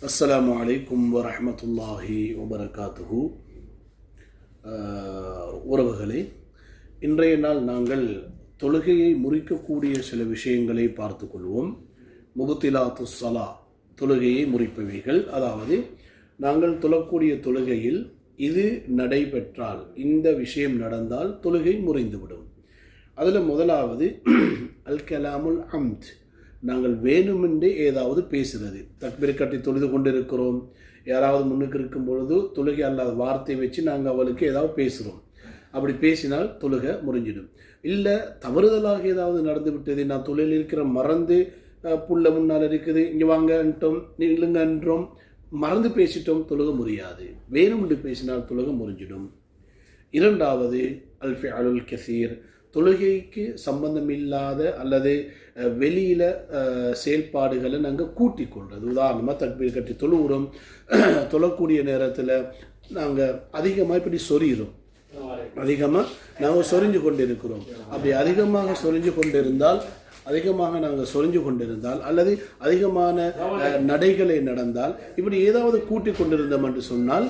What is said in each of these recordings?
அஸ்ஸலாமு அலைக்கும் வரஹ்மத்துல்லாஹி வபரகாத்துஹு. உறவுகளே, இன்றைய நாள் நாங்கள் தொழுகையை முறிக்கக்கூடிய சில விஷயங்களை பார்த்து கொள்வோம். முபுத்திலாத்து ஸலா, தொழுகையை முறிப்பவைகள். அதாவது நாங்கள் தொழக்கூடிய தொழுகையில் இது நடைபெற்றால், இந்த விஷயம் நடந்தால் தொழுகை முறிந்துவிடும். அதில் முதலாவது அல் கலாமுல் அம்த், நாங்கள் வேணுமென்றே ஏதாவது பேசுகிறது. தக்பீர் கட்டி தொழுது கொண்டு இருக்கிறோம், யாராவது முன்னுக்கு இருக்கும் பொழுது தொழுகை அல்லாத வார்த்தையை வச்சு நாங்கள் அவளுக்கு ஏதாவது பேசுகிறோம். அப்படி பேசினால் தொழுகை முறிஞ்சிடும். இல்லை தவறுதலாக ஏதாவது நடந்து விட்டது, நான் தொழில் இருக்கிற மறந்து புள்ள முன்னால் இருக்குது, இங்கே வாங்கன்றோம், இல்லைங்கன்றோம், மறந்து பேசிட்டோம், தொழுகை முறியாது. வேணுமென்று பேசினால் தொழுகை முறிஞ்சிடும். இரண்டாவது அல் ஃபிஅலுல் கஸீர், தொழுகைக்கு சம்பந்தம் இல்லாத அல்லது வெளியில் செயல்பாடுகளை நாங்கள் கூட்டிக் கொள்வது. உதாரணமாக தக்பீர் கட்டி தொழுகிறோம், தொழக்கூடிய நேரத்தில் நாங்கள் அதிகமாக இப்படி சொறிகிறோம், அதிகமாக நாங்கள் சொரிஞ்சு கொண்டு இருக்கிறோம். அப்படி அதிகமாக சொரிஞ்சு கொண்டிருந்தால் அல்லது அதிகமான நடைகளை நடந்தால், இப்படி ஏதாவது கூட்டிக் கொண்டிருந்தோம் என்று சொன்னால்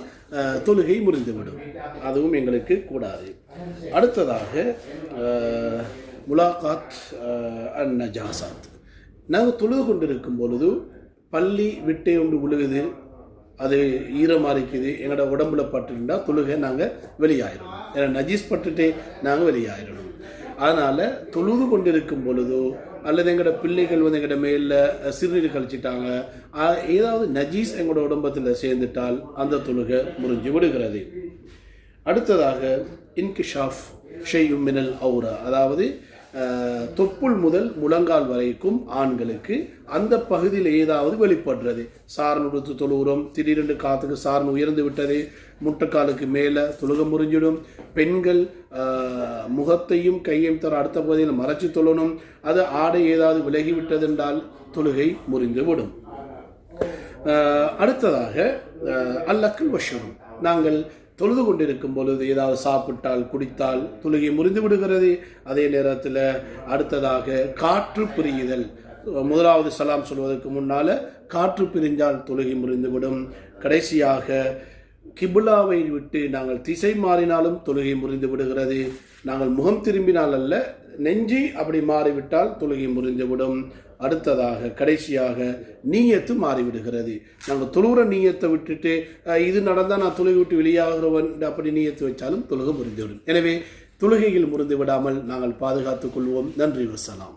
தொழுகை முறிந்துவிடும். அதுவும் எங்களுக்கு கூடாது. அடுத்ததாக முலாகாத் அன் நஜாசாத், நாங்கள் தொழுது கொண்டிருக்கும் பொழுது பள்ளி விட்டே ஒன்று விழுகுது, அது ஈரமாக இருக்குது, எங்களோட உடம்புல பட்டுருந்தால் தொழுகை நாங்கள் வெளியாயிடணும். ஏன்னா நஜீஸ் பட்டுட்டே நாங்கள் வெளியாயிடணும். அதனால் தொழுது கொண்டிருக்கும் பொழுதோ அல்லது எங்களோட பிள்ளைகள் எங்களோட மேலே சிறுநீர் கழிச்சிட்டாங்க, ஏதாவது நஜீஸ் எங்களோட உடம்பத்தில் சேர்ந்துட்டால் அந்த தொழுகை முறிஞ்சு விடுகிறது. அடுத்ததாக இன்கிஷாஃப் ஷையும் மினல் அவுரா, அதாவது தொப்புள் முதல் முழங்கால் வரைக்கும் ஆண்களுக்கு அந்த பகுதியில் ஏதாவது வெளிப்படுறது. சாரன் உடுத்து தொழுகிறோம், திடீரென்று காற்றுக்கு சாரன் உயர்ந்து விட்டது, முட்டைக்காலுக்கு மேலே தொழுகை முறிஞ்சிடும். பெண்கள் முகத்தையும் கையையும் தர அடுத்த பகுதியில் மறைச்சி தொழணும். அது ஆடை ஏதாவது விலகிவிட்டது என்றால் தொழுகை முறிந்து விடும். அடுத்ததாக அல்லக்கல் வஷரும், நாங்கள் தொழுது கொண்டிருக்கும் பொழுது ஏதாவது சாப்பிட்டால் குடித்தால் தொழுகை முறிந்து விடுகிறது. அதே நேரத்தில் அடுத்ததாக காற்று பிரியுதல், முதலாவது சலாம் சொல்வதற்கு முன்னால் காற்று பிரிஞ்சால் தொழுகை முறிந்துவிடும். கடைசியாக கிபுலாவை விட்டு நாங்கள் திசை மாறினாலும் தொழுகை முறிந்து விடுகிறது. நாங்கள் முகம் திரும்பினால் அல்ல, நெஞ்சி அப்படி மாறிவிட்டால் தொழுகை முறிந்துவிடும். அடுத்ததாக கடைசியாக நீயத்து மாறிவிடுகிறது. நாங்கள் தொழுகிற நீயத்தை விட்டுட்டு இது நடந்தால் நான் தொழுகை விட்டு வெளியாகிறவன் அப்படி நீயத்து வச்சாலும் தொழுகை முறிந்துவிடும். எனவே தொழுகையில் முறிந்து விடாமல் நாங்கள் பாதுகாத்துக் கொள்வோம். நன்றி, வசலாம்.